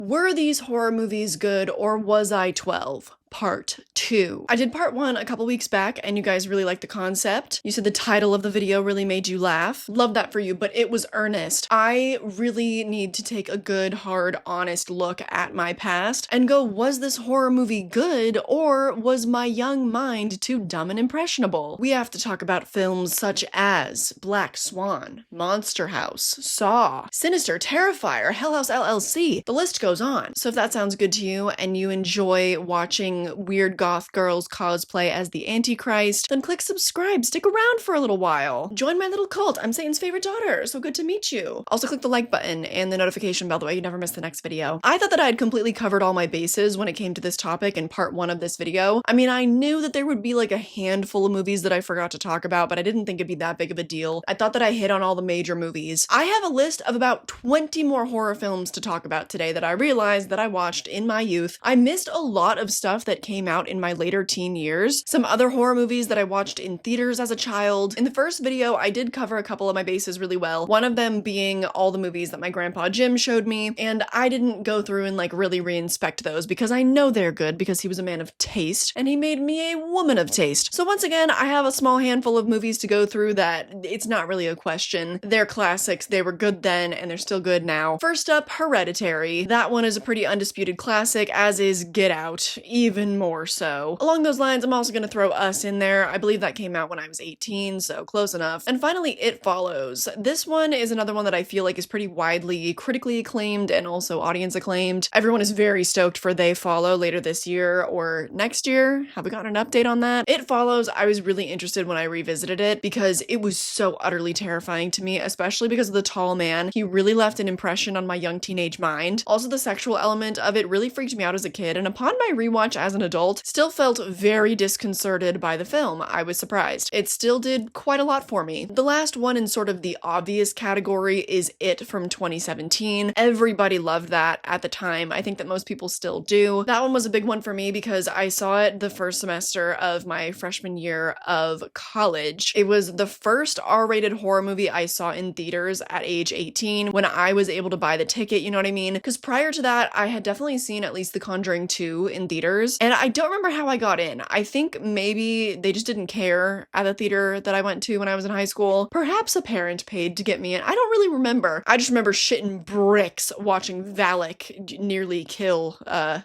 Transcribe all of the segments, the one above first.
Were these horror movies good or was I 12? Part 2. I did part 1 a couple weeks back and you guys really liked the concept. You said the title of the video really made you laugh. Love that for you, but it was earnest. I really need to take a good, hard, honest look at my past and go, was this horror movie good or was my young mind too dumb and impressionable? We have to talk about films such as Black Swan, Monster House, Saw, Sinister, Terrifier, Hell House LLC. The list goes on. So if that sounds good to you and you enjoy watching weird goth girls cosplay as the Antichrist, then click subscribe. Stick around for a little while. Join my little cult. I'm Satan's favorite daughter. So good to meet you. Also click the like button and the notification bell, that way you never miss the next video. I thought that I had completely covered all my bases when it came to this topic in part 1 of this video. I mean, I knew that there would be like a handful of movies that I forgot to talk about, but I didn't think it'd be that big of a deal. I thought that I hit on all the major movies. I have a list of about 20 more horror films to talk about today that I realized that I watched in my youth. I missed a lot of stuff that came out in my later teen years. Some other horror movies that I watched in theaters as a child. In the first video, I did cover a couple of my bases really well. One of them being all the movies that my grandpa Jim showed me, and I didn't go through and like really re-inspect those because I know they're good because he was a man of taste and he made me a woman of taste. So once again, I have a small handful of movies to go through that it's not really a question. They're classics. They were good then and they're still good now. First up, Hereditary. That one is a pretty undisputed classic, as is Get Out, even more so. Along those lines, I'm also going to throw Us in there. I believe that came out when I was 18, so close enough. And finally, It Follows. This one is another one that I feel like is pretty widely critically acclaimed and also audience acclaimed. Everyone is very stoked for They Follow later this year or next year. Have we gotten an update on that? It Follows, I was really interested when I revisited it because it was so utterly terrifying to me, especially because of the tall man. He really left an impression on my young teenage mind. Also, the sexual element of it really freaked me out as a kid, and upon my rewatch as an adult, still felt very disconcerted by the film. I was surprised. It still did quite a lot for me. The last one in sort of the obvious category is It from 2017. Everybody loved that at the time. I think that most people still do. That one was a big one for me because I saw it the first semester of my freshman year of college. It was the first R-rated horror movie I saw in theaters at age 18 when I was able to buy the ticket, you know what I mean? Because prior to that, I had definitely seen at least The Conjuring 2 in theaters, and I don't remember how I got in. I think maybe they just didn't care at the theater that I went to when I was in high school. Perhaps a parent paid to get me in. I don't really remember. I just remember shitting bricks watching Valak nearly kill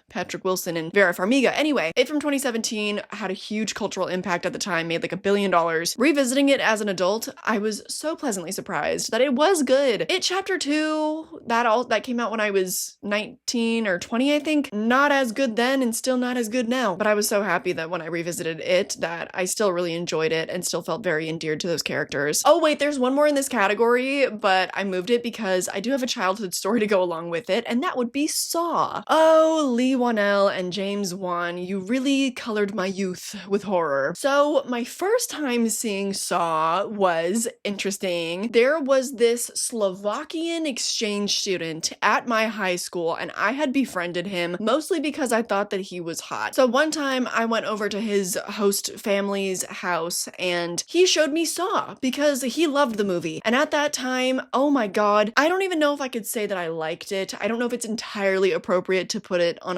Patrick Wilson and Vera Farmiga. Anyway, It from 2017 had a huge cultural impact at the time, made like $1 billion. Revisiting it as an adult, I was so pleasantly surprised that it was good. It Chapter 2, that came out when I was 19 or 20, I think. Not as good then and still not as good now, but I was so happy that when I revisited it that I still really enjoyed it and still felt very endeared to those characters. Oh wait, there's one more in this category, but I moved it because I do have a childhood story to go along with it, and that would be Saw. Oh, Lee Whannell and James Wan, you really colored my youth with horror. So my first time seeing Saw was interesting. There was this Slovakian exchange student at my high school, and I had befriended him mostly because I thought that he was hot. So one time I went over to his host family's house and he showed me Saw because he loved the movie. And at that time, oh my god, I don't even know if I could say that I liked it. I don't know if it's entirely appropriate to put it on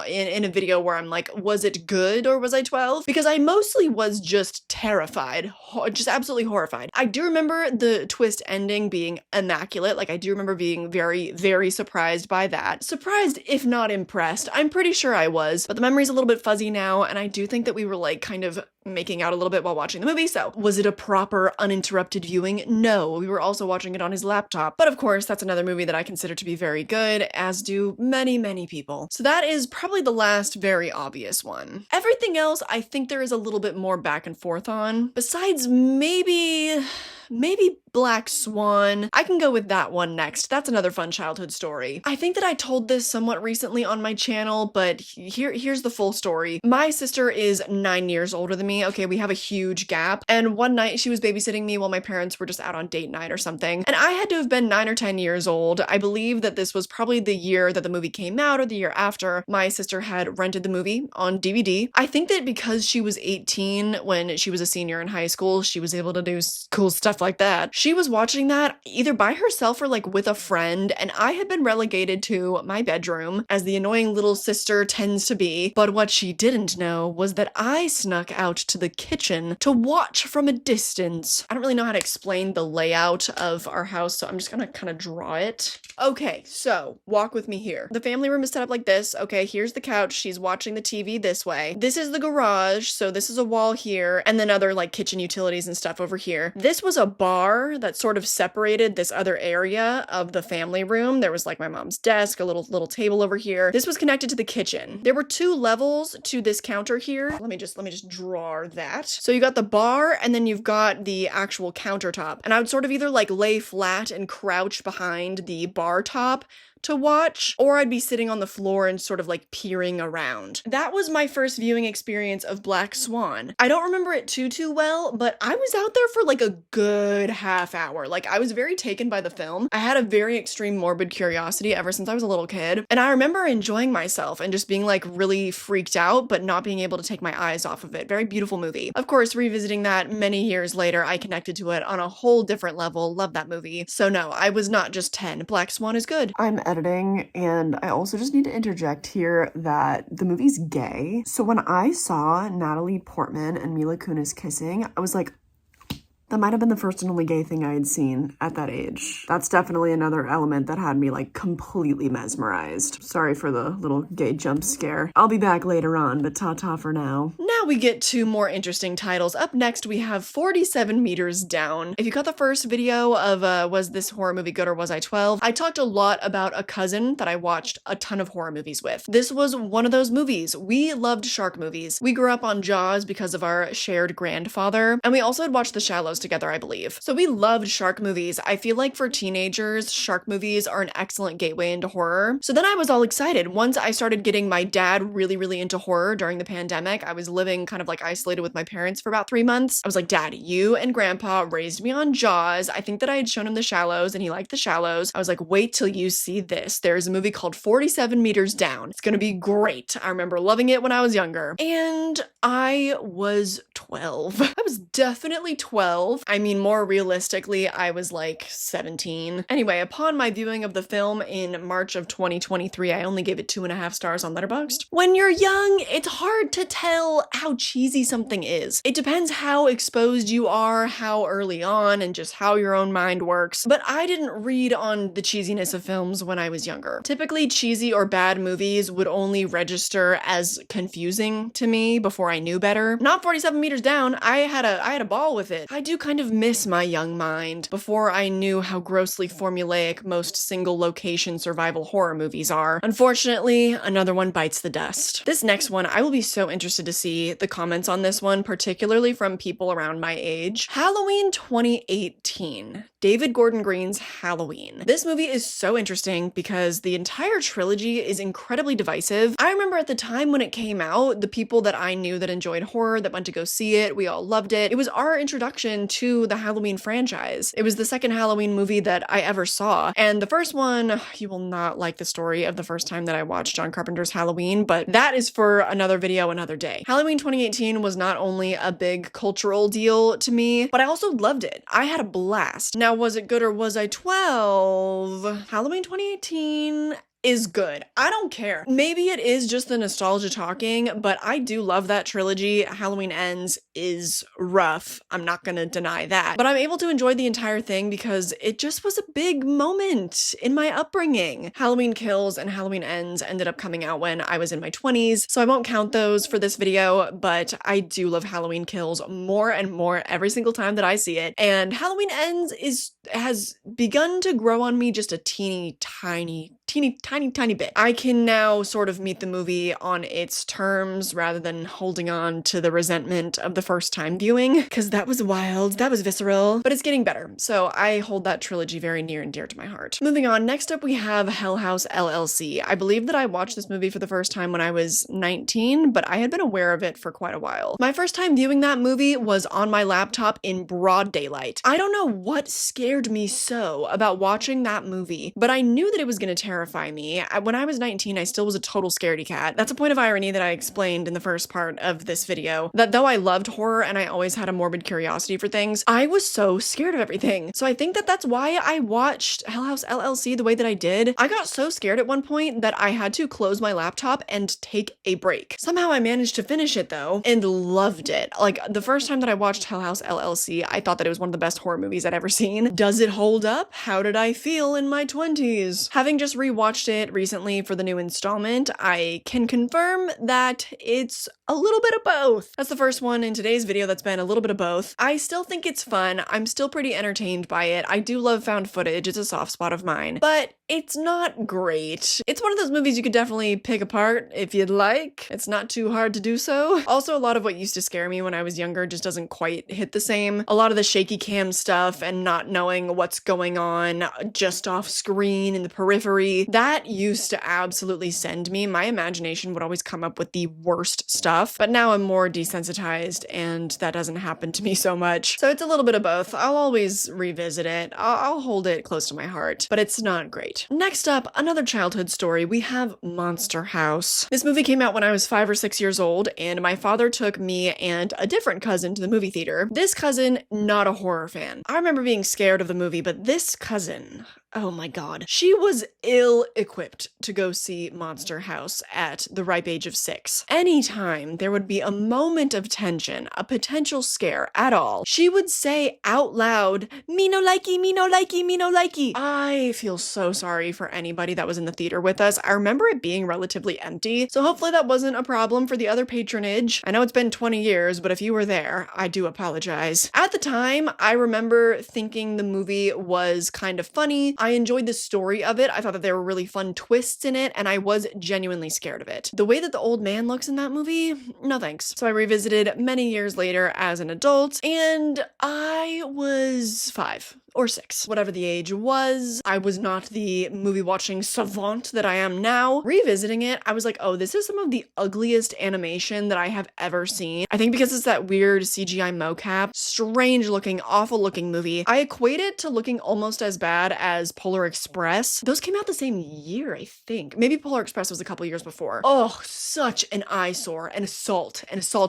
in a video where I'm like, was it good or was I 12? Because I mostly was just terrified, just absolutely horrified. I do remember the twist ending being immaculate. Like I do remember being very, very surprised by that. Surprised if not impressed. I'm pretty sure I was, but the memory's a little bit fuzzy now, and I do think that we were like kind of making out a little bit while watching the movie. So was it a proper uninterrupted viewing? No, we were also watching it on his laptop. But of course, that's another movie that I consider to be very good, as do many, many people. So that is probably the last very obvious one. Everything else, I think there is a little bit more back and forth on. Besides maybe Black Swan. I can go with that one next. That's another fun childhood story. I think that I told this somewhat recently on my channel, but here's the full story. My sister is 9 years older than me, me. Okay, we have a huge gap. And one night she was babysitting me while my parents were just out on date night or something. And I had to have been 9 or 10 years old. I believe that this was probably the year that the movie came out or the year after. My sister had rented the movie on DVD. I think that because she was 18 when she was a senior in high school, she was able to do cool stuff like that. She was watching that either by herself or like with a friend, and I had been relegated to my bedroom, as the annoying little sister tends to be. But what she didn't know was that I snuck out to the kitchen to watch from a distance. I don't really know how to explain the layout of our house, so I'm just gonna kind of draw it. Okay, so walk with me here. The family room is set up like this. Okay, here's the couch. She's watching the TV this way. This is the garage, so this is a wall here, and then other like kitchen utilities and stuff over here. This was a bar that sort of separated this other area of the family room. There was like my mom's desk, a little table over here. This was connected to the kitchen. There were 2 levels to this counter here. Let me just draw that. So you got the bar, and then you've got the actual countertop. And I would sort of either like lay flat and crouch behind the bar top to watch, or I'd be sitting on the floor and sort of like peering around. That was my first viewing experience of Black Swan. I don't remember it too well, but I was out there for like a good half hour. Like, I was very taken by the film. I had a very extreme morbid curiosity ever since I was a little kid, and I remember enjoying myself and just being like really freaked out, but not being able to take my eyes off of it. Very beautiful movie. Of course, revisiting that many years later, I connected to it on a whole different level. Love that movie. So no, I was not just 10. Black Swan is good. I'm editing, and I also just need to interject here that the movie's gay. So when I saw Natalie Portman and Mila Kunis kissing, I was like, that might have been the first and only gay thing I had seen at that age. That's definitely another element that had me like completely mesmerized. Sorry for the little gay jump scare. I'll be back later on, but ta-ta for now. Now we get 2 more interesting titles. Up next, we have 47 Meters Down. If you caught the first video of was this horror movie good or was I 12, I talked a lot about a cousin that I watched a ton of horror movies with. This was one of those movies. We loved shark movies. We grew up on Jaws because of our shared grandfather, and we also had watched The Shallows together, I believe. So we loved shark movies. I feel like for teenagers, shark movies are an excellent gateway into horror. So then I was all excited. Once I started getting my dad really into horror during the pandemic, I was living kind of like isolated with my parents for about 3 months. I was like, Dad, you and Grandpa raised me on Jaws. I think that I had shown him The Shallows and he liked The Shallows. I was like, wait till you see this. There's a movie called 47 Meters Down. It's gonna be great. I remember loving it when I was younger. And I was 12. I was definitely 12. I mean, more realistically, I was like 17. Anyway, upon my viewing of the film in March of 2023, I only gave it 2.5 stars on Letterboxd. When you're young, it's hard to tell how cheesy something is. It depends how exposed you are, how early on, and just how your own mind works. But I didn't read on the cheesiness of films when I was younger. Typically, cheesy or bad movies would only register as confusing to me before I knew better. Not 47 Meters Down. I had a ball with it. I do kind of miss my young mind before I knew how grossly formulaic most single location survival horror movies are. Unfortunately, another one bites the dust. This next one, I will be so interested to see the comments on this one, particularly from people around my age. Halloween 2018. David Gordon Green's Halloween. This movie is so interesting because the entire trilogy is incredibly divisive. I remember at the time when it came out, the people that I knew that enjoyed horror, that went to go see it, we all loved it. It was our introduction to the Halloween franchise. It was the second Halloween movie that I ever saw. And the first one, you will not like the story of the first time that I watched John Carpenter's Halloween, but that is for another video another day. Halloween 2018 was not only a big cultural deal to me, but I also loved it. I had a blast. Now, was it good or was I 12? Halloween 2018 is good. I don't care. Maybe it is just the nostalgia talking, but I do love that trilogy. Halloween Ends is rough. I'm not gonna deny that. But I'm able to enjoy the entire thing because it just was a big moment in my upbringing. Halloween Kills and Halloween Ends ended up coming out when I was in my 20s, so I won't count those for this video, but I do love Halloween Kills more and more every single time that I see it. And Halloween Ends has begun to grow on me just a teeny tiny tiny, tiny bit. I can now sort of meet the movie on its terms rather than holding on to the resentment of the first time viewing, because that was wild, that was visceral, but it's getting better. So I hold that trilogy very near and dear to my heart. Moving on, next up we have Hell House LLC. I believe that I watched this movie for the first time when I was 19, but I had been aware of it for quite a while. My first time viewing that movie was on my laptop in broad daylight. I don't know what scared me so about watching that movie, but I knew that it was going to terrify me. When I was 19, I still was a total scaredy cat. That's a point of irony that I explained in the first part of this video, that though I loved horror and I always had a morbid curiosity for things, I was so scared of everything. So I think that that's why I watched Hell House LLC the way that I did. I got so scared at one point that I had to close my laptop and take a break. Somehow I managed to finish it though and loved it. Like the first time that I watched Hell House LLC, I thought that it was one of the best horror movies I'd ever seen. Does it hold up? How did I feel in my 20s? Having just rewatched it recently for the new installment, I can confirm that it's a little bit of both. That's the first one in today's video that's been a little bit of both. I still think it's fun. I'm still pretty entertained by it. I do love found footage. It's a soft spot of mine, but it's not great. It's one of those movies you could definitely pick apart if you'd like. It's not too hard to do so. Also, a lot of what used to scare me when I was younger just doesn't quite hit the same. A lot of the shaky cam stuff and not knowing what's going on just off screen in the periphery, that used to absolutely send me. My imagination would always come up with the worst stuff, but now I'm more desensitized and that doesn't happen to me so much. So it's a little bit of both. I'll always revisit it. I'll hold it close to my heart, but it's not great. Next up, another childhood story. We have Monster House. This movie came out when I was 5 or 6 years old, and my father took me and a different cousin to the movie theater. This cousin, not a horror fan. I remember being scared of the movie, but this cousin, oh my god. She was ill-equipped to go see Monster House at the ripe age of 6. Anytime there would be a moment of tension, a potential scare at all, she would say out loud, "Me no likey, me no likey, me no likey." I feel so sorry for anybody that was in the theater with us. I remember it being relatively empty, so hopefully that wasn't a problem for the other patronage. I know it's been 20 years, but if you were there, I do apologize. At the time, I remember thinking the movie was kind of funny. I enjoyed the story of it. I thought that there were really fun twists in it, and I was genuinely scared of it. The way that the old man looks in that movie, no thanks. So I revisited many years later as an adult, and I was 5 or 6, whatever the age was. I was not the movie watching savant that I am now. Revisiting it, I was like, oh, this is some of the ugliest animation that I have ever seen. I think because it's that weird CGI mocap, strange looking, awful looking movie. I equate it to looking almost as bad as Polar Express. Those came out the same year, I think. Maybe Polar Express was a couple years before. Oh, such an eyesore, an assault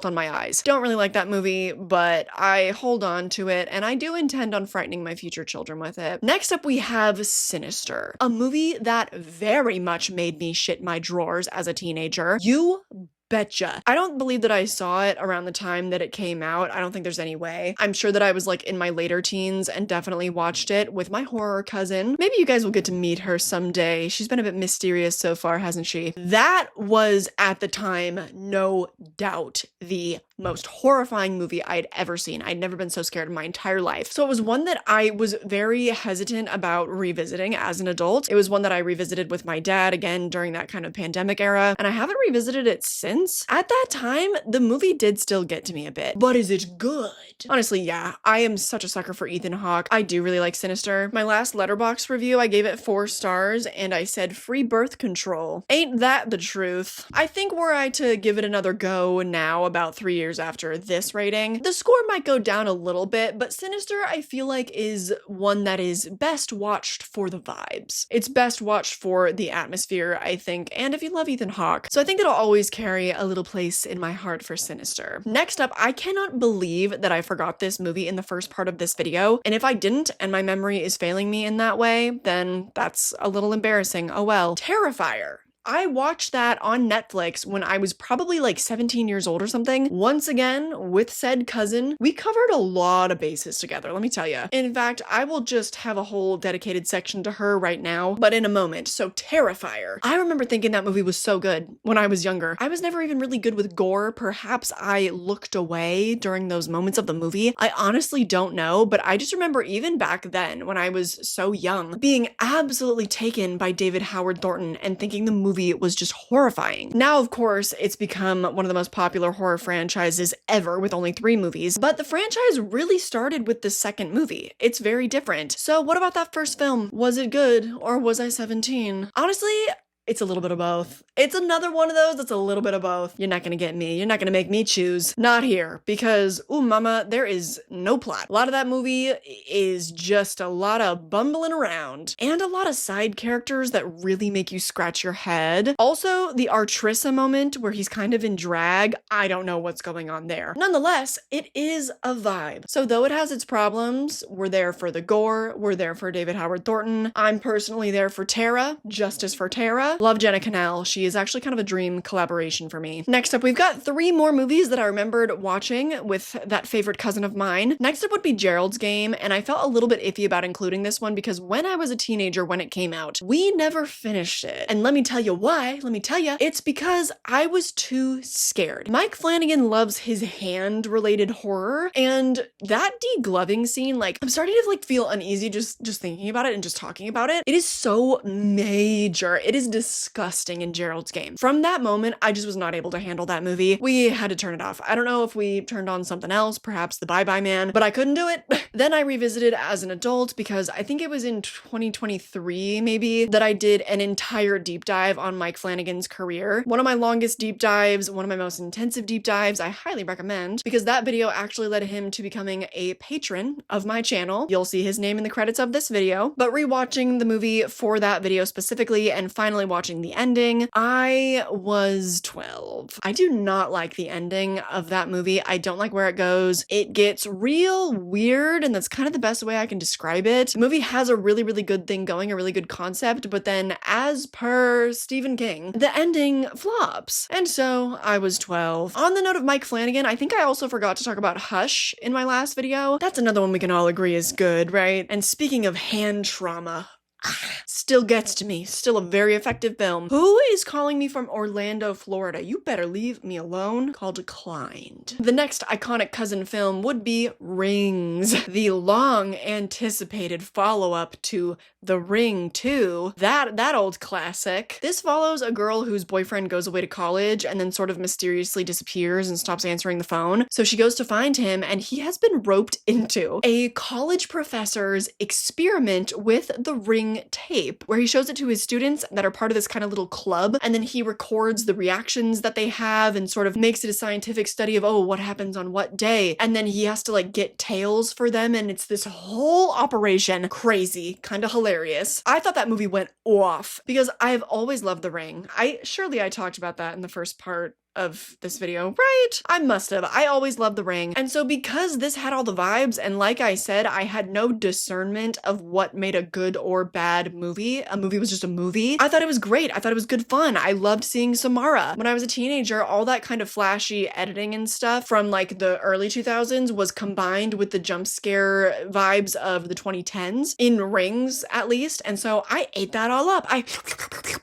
on my eyes. Don't really like that movie, but I hold on to it, and I do intend on frightening my future children with it. Next up, we have Sinister, a movie that very much made me shit my drawers as a teenager. You betcha. I don't believe that I saw it around the time that it came out. I don't think there's any way. I'm sure that I was like in my later teens and definitely watched it with my horror cousin. Maybe you guys will get to meet her someday. She's been a bit mysterious so far, hasn't she? That was at the time, no doubt, the most horrifying movie I'd ever seen. I'd never been so scared in my entire life. So it was one that I was very hesitant about revisiting as an adult. It was one that I revisited with my dad again during that kind of pandemic era, and I haven't revisited it since. At that time, the movie did still get to me a bit, but is it good? Honestly, yeah. I am such a sucker for Ethan Hawke. I do really like Sinister. My last Letterboxd review, I gave it 4 stars, and I said free birth control. Ain't that the truth? I think were I to give it another go now, about 3 years after this rating, the score might go down a little bit, but Sinister, I feel like, is one that is best watched for the vibes. It's best watched for the atmosphere, I think, and if you love Ethan Hawke. So I think it'll always carry a little place in my heart for Sinister. Next up, I cannot believe that I forgot this movie in the first part of this video, and if I didn't, and my memory is failing me in that way, then that's a little embarrassing. Oh well. Terrifier. I watched that on Netflix when I was probably like 17 years old or something. Once again, with said cousin, we covered a lot of bases together, let me tell you. In fact, I will just have a whole dedicated section to her right now, but in a moment. So Terrifier. I remember thinking that movie was so good when I was younger. I was never even really good with gore. Perhaps I looked away during those moments of the movie. I honestly don't know, but I just remember even back then when I was so young, being absolutely taken by David Howard Thornton and thinking the movie was just horrifying. Now, of course, it's become one of the most popular horror franchises ever with only 3 movies, but the franchise really started with the second movie. It's very different. So what about that first film? Was it good or was I 17? Honestly, it's a little bit of both. It's another one of those that's a little bit of both. You're not gonna get me. You're not gonna make me choose. Not here. Because, ooh mama, there is no plot. A lot of that movie is just a lot of bumbling around. And a lot of side characters that really make you scratch your head. Also, the Artrissa moment where he's kind of in drag. I don't know what's going on there. Nonetheless, it is a vibe. So though it has its problems, we're there for the gore. We're there for David Howard Thornton. I'm personally there for Tara. Justice for Tara. Love Jenna Canal. She is actually kind of a dream collaboration for me. Next up, we've got 3 more movies that I remembered watching with that favorite cousin of mine. Next up would be Gerald's Game, and I felt a little bit iffy about including this one because when I was a teenager when it came out, we never finished it. And let me tell you why. Let me tell you. It's because I was too scared. Mike Flanagan loves his hand-related horror, and that degloving scene, like, I'm starting to like feel uneasy just thinking about it and just talking about it. It is so major. It is disgusting in Gerald's Game. From that moment, I just was not able to handle that movie. We had to turn it off. I don't know if we turned on something else, perhaps The Bye Bye Man, but I couldn't do it. Then I revisited as an adult because I think it was in 2023 maybe that I did an entire deep dive on Mike Flanagan's career. One of my longest deep dives, one of my most intensive deep dives. I highly recommend because that video actually led him to becoming a patron of my channel. You'll see his name in the credits of this video. But rewatching the movie for that video specifically and finally watching the ending, I was 12. I do not like the ending of that movie. I don't like where it goes. It gets real weird, and that's kind of the best way I can describe it. The movie has a really, really good thing going, a really good concept, but then as per Stephen King, the ending flops. And so I was 12. On the note of Mike Flanagan, I think I also forgot to talk about Hush in my last video. That's another one we can all agree is good, right? And speaking of hand trauma, still gets to me. Still a very effective film. Who is calling me from Orlando, Florida? You better leave me alone. Called Acclaimed. The next iconic cousin film would be Rings, the long anticipated follow-up to The Ring 2. That old classic. This follows a girl whose boyfriend goes away to college and then sort of mysteriously disappears and stops answering the phone. So she goes to find him, and he has been roped into a college professor's experiment with the Ring tape, where he shows it to his students that are part of this kind of little club, and then he records the reactions that they have and sort of makes it a scientific study of, oh, what happens on what day, and then he has to like get tales for them, and it's this whole operation. Crazy, kind of hilarious. I thought that movie went off because I've always loved The Ring. I talked about that in the first part of this video, right? I must have. I always loved The Ring. And so because this had all the vibes, and like I said, I had no discernment of what made a good or bad movie. A movie was just a movie. I thought it was great. I thought it was good fun. I loved seeing Samara. When I was a teenager, all that kind of flashy editing and stuff from like the early 2000s was combined with the jump scare vibes of the 2010s, in Rings at least. And so I ate that all up. I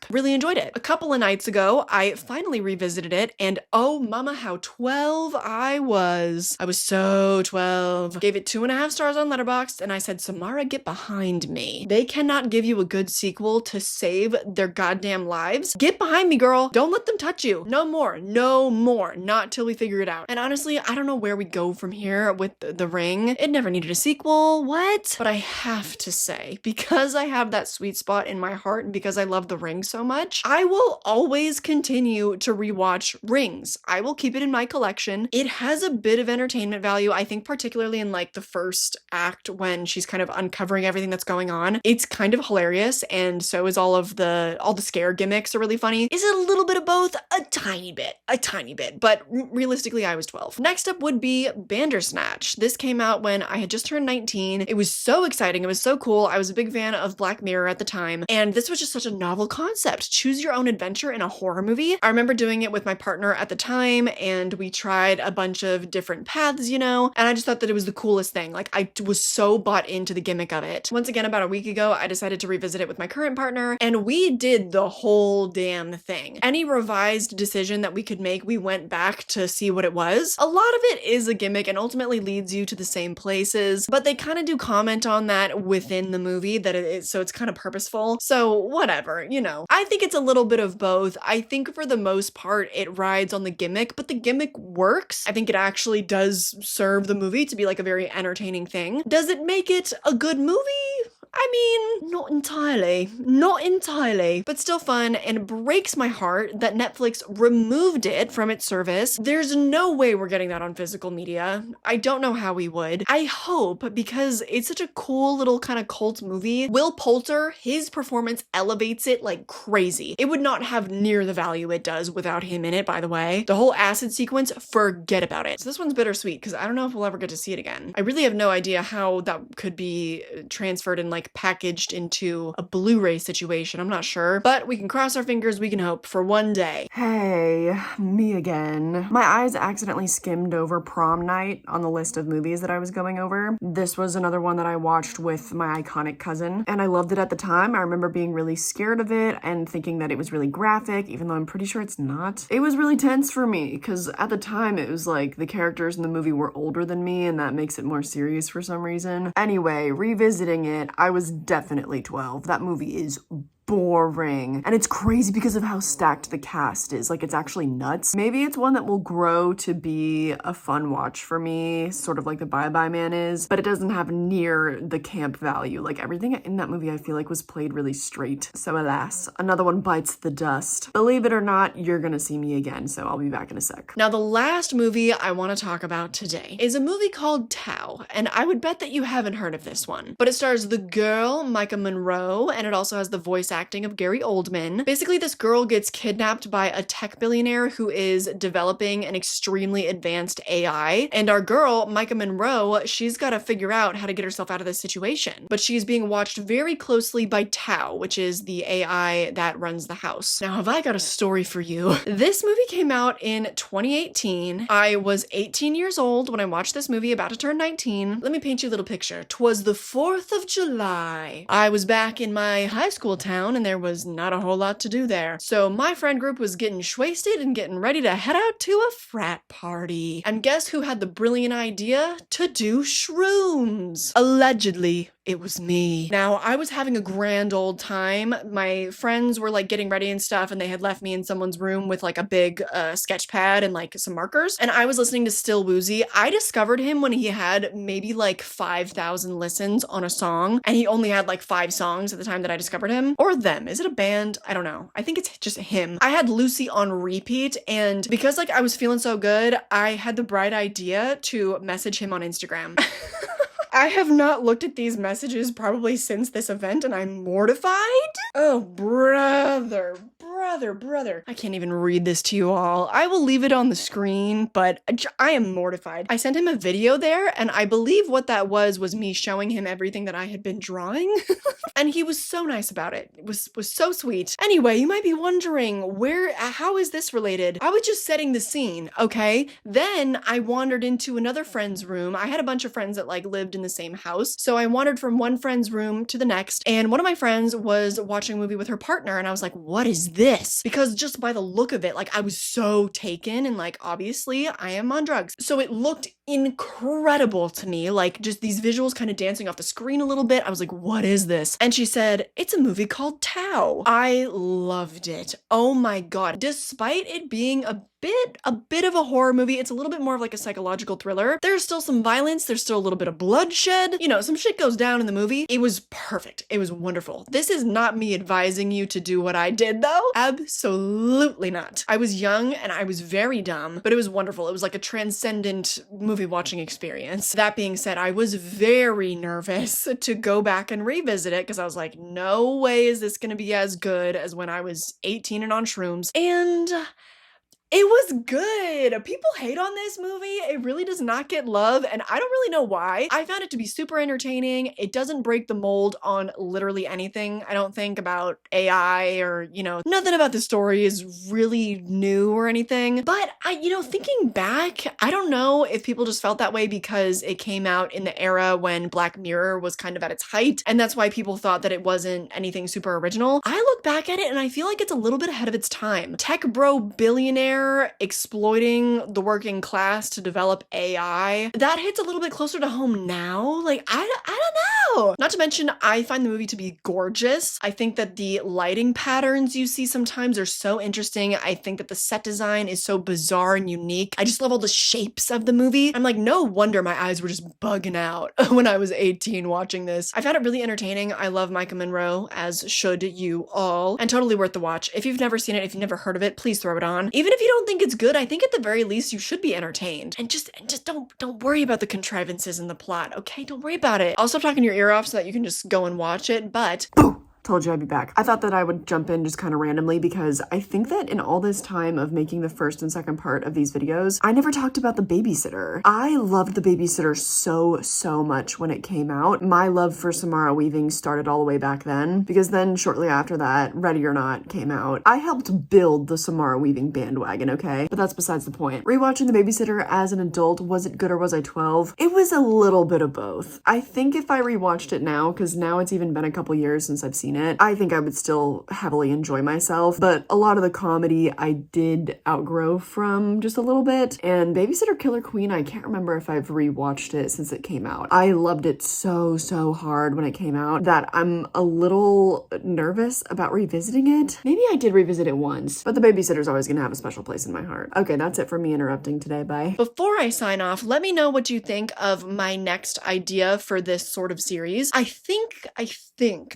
really enjoyed it. A couple of nights ago, I finally revisited it, and oh mama, how 12 I was. I was so 12. Gave it 2.5 stars on Letterboxd, and I said, Samara, get behind me. They cannot give you a good sequel to save their goddamn lives. Get behind me, girl. Don't let them touch you. No more. No more. Not till we figure it out. And honestly, I don't know where we go from here with the Ring. It never needed a sequel. What? But I have to say, because I have that sweet spot in my heart and because I love The Ring so much, I will always continue to rewatch Rings. I will keep it in my collection. It has a bit of entertainment value, I think, particularly in like the first act when she's kind of uncovering everything that's going on. It's kind of hilarious, and so is all the scare gimmicks are really funny. Is it a little bit of both? A tiny bit, but realistically I was 12. Next up would be Bandersnatch. This came out when I had just turned 19. It was so exciting. It was so cool. I was a big fan of Black Mirror at the time, and this was just such a novel concept. Choose your own adventure in a horror movie. I remember doing it with my partner at the time, and we tried a bunch of different paths, you know, and I just thought that it was the coolest thing. Like, I was so bought into the gimmick of it. Once again, about a week ago, I decided to revisit it with my current partner, and we did the whole damn thing. Any revised decision that we could make, we went back to see what it was. A lot of it is a gimmick and ultimately leads you to the same places, but they kind of do comment on that within the movie, that it is, so it's kind of purposeful. So whatever, you know. I think it's a little bit of both. I think for the most part, it rides on the gimmick, but the gimmick works. I think it actually does serve the movie to be like a very entertaining thing. Does it make it a good movie? I mean, not entirely, but still fun, and it breaks my heart that Netflix removed it from its service. There's no way we're getting that on physical media. I don't know how we would. I hope, because it's such a cool little kind of cult movie. Will Poulter, his performance elevates it like crazy. It would not have near the value it does without him in it, by the way. The whole acid sequence, forget about it. So this one's bittersweet, because I don't know if we'll ever get to see it again. I really have no idea how that could be transferred and like packaged into a Blu-ray situation. I'm not sure, but we can cross our fingers, we can hope for one day. Hey, me again. My eyes accidentally skimmed over Prom Night on the list of movies that I was going over. This was another one that I watched with my iconic cousin, and I loved it at the time. I remember being really scared of it and thinking that it was really graphic, even though I'm pretty sure it's not. It was really tense for me, because at the time it was like the characters in the movie were older than me, and that makes it more serious for some reason. Anyway, revisiting it, I was definitely 12. That movie is boring. And it's crazy because of how stacked the cast is. Like, it's actually nuts. Maybe it's one that will grow to be a fun watch for me, sort of like the Bye Bye Man is, but it doesn't have near the camp value. Like, everything in that movie I feel like was played really straight. So alas, another one bites the dust. Believe it or not, you're gonna see me again, so I'll be back in a sec. Now, the last movie I want to talk about today is a movie called Tau, and I would bet that you haven't heard of this one, but it stars the girl Micah Monroe, and it also has the voice acting of Gary Oldman. Basically, this girl gets kidnapped by a tech billionaire who is developing an extremely advanced AI, and our girl, Micah Monroe, she's got to figure out how to get herself out of this situation. But she's being watched very closely by Tau, which is the AI that runs the house. Now, have I got a story for you? This movie came out in 2018. I was 18 years old when I watched this movie, about to turn 19. Let me paint you a little picture. 'Twas the 4th of July. I was back in my high school town, and there was not a whole lot to do there. So my friend group was getting shwasted and getting ready to head out to a frat party. And guess who had the brilliant idea to do shrooms? Allegedly, it was me. Now, I was having a grand old time. My friends were like getting ready and stuff, and they had left me in someone's room with like a big sketch pad and like some markers. And I was listening to Still Woozy. I discovered him when he had maybe like 5,000 listens on a song, and he only had like 5 songs at the time that I discovered him. Or them. Is it a band? I don't know. I think it's just him. I had Lucy on repeat, and because like I was feeling so good, I had the bright idea to message him on Instagram. I have not looked at these messages probably since this event, and I'm mortified. Oh, brother. I can't even read this to you all. I will leave it on the screen, but I am mortified. I sent him a video there, and I believe what that was me showing him everything that I had been drawing. And he was so nice about it. It was so sweet. Anyway, you might be wondering, how is this related? I was just setting the scene, okay? Then I wandered into another friend's room. I had a bunch of friends that like lived in the same house. So I wandered from one friend's room to the next, and one of my friends was watching a movie with her partner, and I was like, what is this? Because just by the look of it, like I was so taken, and like obviously I am on drugs. So it looked incredible to me. Like, just these visuals kind of dancing off the screen a little bit. I was like, what is this? And she said, it's a movie called Tao. I loved it. Oh my God. Despite it being a bit of a horror movie, it's a little bit more of like a psychological thriller. There's still some violence. There's still a little bit of bloodshed. You know, some shit goes down in the movie. It was perfect. It was wonderful. This is not me advising you to do what I did though. Absolutely not. I was young and I was very dumb, but it was wonderful. It was like a transcendent movie watching experience. That being said, I was very nervous to go back and revisit it because I was like, no way is this gonna be as good as when I was 18 and on shrooms. And it was good. People hate on this movie. It really does not get love, and I don't really know why. I found it to be super entertaining. It doesn't break the mold on literally anything. I don't think about AI or, you know, nothing about the story is really new or anything. But thinking back, I don't know if people just felt that way because it came out in the era when Black Mirror was kind of at its height, and that's why people thought that it wasn't anything super original. I look back at it and I feel like it's a little bit ahead of its time. Tech bro billionaire exploiting the working class to develop AI. That hits a little bit closer to home now. Like, I don't know. Not to mention, I find the movie to be gorgeous. I think that the lighting patterns you see sometimes are so interesting. I think that the set design is so bizarre and unique. I just love all the shapes of the movie. I'm like, no wonder my eyes were just bugging out when I was 18 watching this. I found it really entertaining. I love Micah Monroe, as should you all, and totally worth the watch. If you've never seen it, if you've never heard of it, please throw it on. Even if you don't think it's good, I think at the very least you should be entertained. And just don't worry about the contrivances in the plot, okay? Don't worry about it. I'll stop talking your ear off so that you can just go and watch it, but Told you I'd be back. I thought that I would jump in just kind of randomly because I think that in all this time of making the first and second part of these videos, I never talked about The Babysitter. I loved The Babysitter so much when it came out. My love for Samara Weaving started all the way back then, because then shortly after that, Ready or Not came out. I helped build the Samara Weaving bandwagon, okay? But that's besides the point. Rewatching The Babysitter as an adult, was it good or was I 12? It was a little bit of both. I think if I rewatched it now, because now it's even been a couple years since I've seen it, I think I would still heavily enjoy myself, but a lot of the comedy I did outgrow from just a little bit. And Babysitter Killer Queen, I can't remember if I've rewatched it since it came out. I loved it so hard when it came out that I'm a little nervous about revisiting it. Maybe I did revisit it once, but The Babysitter's always gonna have a special place in my heart. Okay, that's it for me interrupting today. Bye. Before I sign off, let me know what you think of my next idea for this sort of series. I think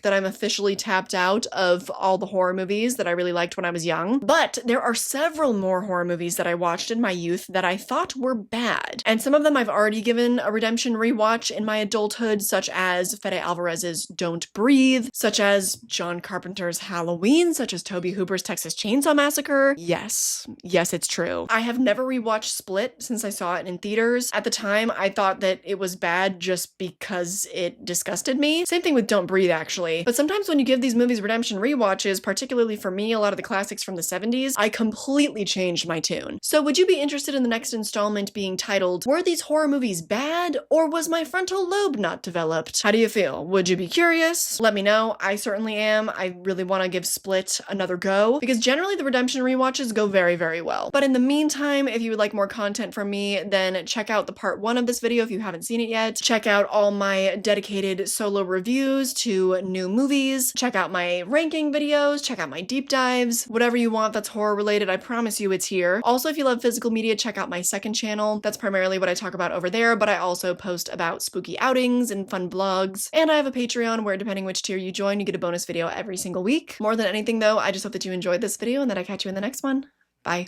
that I'm officially tapped out of all the horror movies that I really liked when I was young, but there are several more horror movies that I watched in my youth that I thought were bad. And some of them I've already given a redemption rewatch in my adulthood, such as Fede Alvarez's Don't Breathe, such as John Carpenter's Halloween, such as Tobe Hooper's Texas Chainsaw Massacre. Yes, it's true. I have never rewatched Split since I saw it in theaters. At the time, I thought that it was bad just because it disgusted me. Same thing with Don't Breathe, actually. But sometimes when you give these movies redemption rewatches, particularly for me, a lot of the classics from the 70s, I completely changed my tune. So would you be interested in the next installment being titled, Were These Horror Movies Bad, or Was My Frontal Lobe Not Developed? How do you feel? Would you be curious? Let me know. I certainly am. I really want to give Split another go, because generally the redemption rewatches go very well. But in the meantime, if you would like more content from me, then check out the part 1 of this video if you haven't seen it yet. Check out all my dedicated solo reviews to new movies. Check out my ranking videos, check out my deep dives, whatever you want that's horror related, I promise you it's here. Also, if you love physical media, check out my second channel. That's primarily what I talk about over there, but I also post about spooky outings and fun blogs. And I have a Patreon where, depending which tier you join, you get a bonus video every single week. More than anything though, I just hope that you enjoyed this video and that I catch you in the next one. Bye.